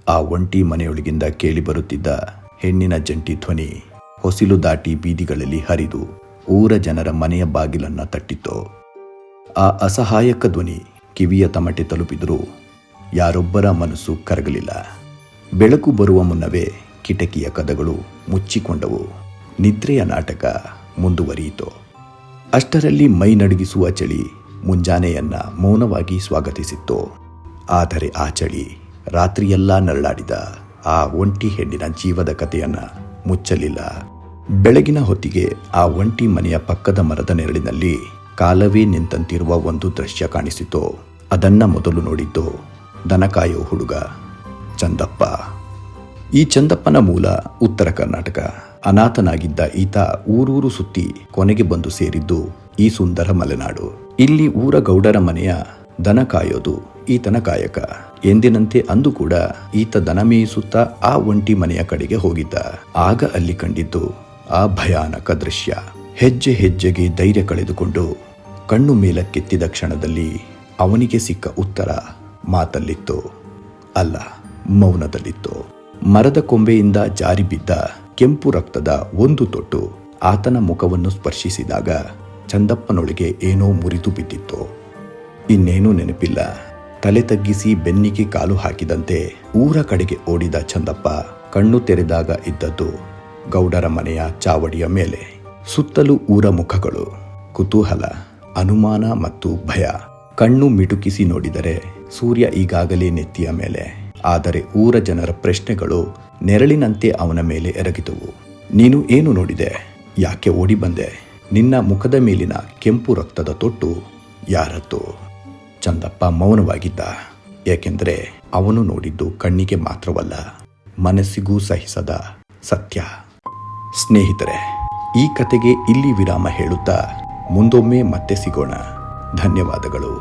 ಆ ಒಂಟಿ ಮನೆಯೊಳಗಿಂದ ಕೇಳಿಬರುತ್ತಿದ್ದ ಹೆಣ್ಣಿನ ಜಂಟಿ ಧ್ವನಿ ಹೊಸಿಲು ದಾಟಿ ಬೀದಿಗಳಲ್ಲಿ ಹರಿದು ಊರ ಜನರ ಮನೆಯ ಬಾಗಿಲನ್ನ ತಟ್ಟಿತು. ಆ ಅಸಹಾಯಕ ಧ್ವನಿ ಕಿವಿಯ ತಮಟೆ ತಲುಪಿದರೂ ಯಾರೊಬ್ಬರ ಮನಸ್ಸು ಕರಗಲಿಲ್ಲ. ಬೆಳಕು ಬರುವ ಮುನ್ನವೇ ಕಿಟಕಿಯ ಕದಗಳು ಮುಚ್ಚಿಕೊಂಡವು. ನಿದ್ರೆಯ ನಾಟಕ ಮುಂದುವರಿಯಿತು. ಅಷ್ಟರಲ್ಲಿ ಮೈ ನಡುಗಿಸುವ ಚಳಿ ಮುಂಜಾನೆಯನ್ನ ಮೌನವಾಗಿ ಸ್ವಾಗತಿಸಿತ್ತು. ಆದರೆ ಆ ಚಳಿ ರಾತ್ರಿಯೆಲ್ಲ ನರಳಾಡಿದ ಆ ಒಂಟಿ ಹೆಣ್ಣಿನ ಜೀವದ ಕಥೆಯನ್ನ ಮುಚ್ಚಲಿಲ್ಲ. ಬೆಳಗಿನ ಹೊತ್ತಿಗೆ ಆ ಒಂಟಿ ಮನೆಯ ಪಕ್ಕದ ಮರದ ನೆರಳಿನಲ್ಲಿ ಕಾಲವೇ ನಿಂತಂತಿರುವ ಒಂದು ದೃಶ್ಯ ಕಾಣಿಸಿತು. ಅದನ್ನ ಮೊದಲು ನೋಡಿದ್ದು ದನಕಾಯೋ ಹುಡುಗ ಚಂದಪ್ಪ. ಈ ಚಂದಪ್ಪನ ಮೂಲ ಉತ್ತರ ಕರ್ನಾಟಕ. ಅನಾಥನಾಗಿದ್ದ ಈತ ಊರೂರು ಸುತ್ತಿ ಕೊನೆಗೆ ಬಂದು ಸೇರಿದ್ದು ಈ ಸುಂದರ ಮಲೆನಾಡು. ಇಲ್ಲಿ ಊರ ಗೌಡರ ಮನೆಯ ದನ ಕಾಯೋದು ಈತನ ಕಾಯಕ. ಎಂದಿನಂತೆ ಅಂದು ಕೂಡ ಈತ ದನ ಮೇಯಿಸುತ್ತಾ ಆ ಒಂಟಿ ಮನೆಯ ಕಡೆಗೆ ಹೋಗಿದ್ದ. ಆಗ ಅಲ್ಲಿ ಕಂಡಿದ್ದು ಆ ಭಯಾನಕ ದೃಶ್ಯ. ಹೆಜ್ಜೆ ಹೆಜ್ಜೆಗೆ ಧೈರ್ಯ ಕಳೆದುಕೊಂಡು ಕಣ್ಣು ಮೇಲಕ್ಕೆತ್ತಿದ ಕ್ಷಣದಲ್ಲಿ ಅವನಿಗೆ ಸಿಕ್ಕ ಉತ್ತರ ಮಾತಲ್ಲಿತ್ತು, ಅಲ್ಲ ಮೌನದಲ್ಲಿತ್ತು. ಮರದ ಕೊಂಬೆಯಿಂದ ಜಾರಿ ಬಿದ್ದ ಕೆಂಪು ರಕ್ತದ ಒಂದು ತೊಟ್ಟು ಆತನ ಮುಖವನ್ನು ಸ್ಪರ್ಶಿಸಿದಾಗ ಚಂದಪ್ಪನೊಳಗೆ ಏನೋ ಮುರಿದು ಬಿದ್ದಿತ್ತು. ಇನ್ನೇನೂ ನೆನಪಿಲ್ಲ. ತಲೆ ತಗ್ಗಿಸಿ ಬೆನ್ನಿಗೆ ಕಾಲು ಹಾಕಿದಂತೆ ಊರ ಕಡೆಗೆ ಓಡಿದ ಚಂದಪ್ಪ ಕಣ್ಣು ತೆರೆದಾಗ ಇದ್ದದ್ದು ಗೌಡರ ಮನೆಯ ಚಾವಡಿಯ ಮೇಲೆ. ಸುತ್ತಲೂ ಊರ ಮುಖಗಳು. ಕುತೂಹಲ, ಅನುಮಾನ ಮತ್ತು ಭಯ. ಕಣ್ಣು ಮಿಟುಕಿಸಿ ನೋಡಿದರೆ ಸೂರ್ಯ ಈಗಾಗಲೇ ನೆತ್ತಿಯ ಮೇಲೆ. ಆದರೆ ಊರ ಜನರ ಪ್ರಶ್ನೆಗಳು ನೆರಳಿನಂತೆ ಅವನ ಮೇಲೆ ಎರಗಿದವು. ನೀನು ಏನು ನೋಡಿದೆ? ಯಾಕೆ ಓಡಿ ಬಂದೆ? ನಿನ್ನ ಮುಖದ ಮೇಲಿನ ಕೆಂಪು ರಕ್ತದ ತೊಟ್ಟು ಯಾರದ್ದು? ಚಂದಪ್ಪ ಮೌನವಾಗಿದ್ದ. ಏಕೆಂದರೆ ಅವನು ನೋಡಿದ್ದು ಕಣ್ಣಿಗೆ ಮಾತ್ರವಲ್ಲ, ಮನಸ್ಸಿಗೂ ಸಹಿಸದ ಸತ್ಯ. ಸ್ನೇಹಿತರೆ, ಈ ಕತೆಗೆ ಇಲ್ಲಿ ವಿರಾಮ ಹೇಳುತ್ತಾ ಮುಂದೊಮ್ಮೆ ಮತ್ತೆ ಸಿಗೋಣ. ಧನ್ಯವಾದಗಳು.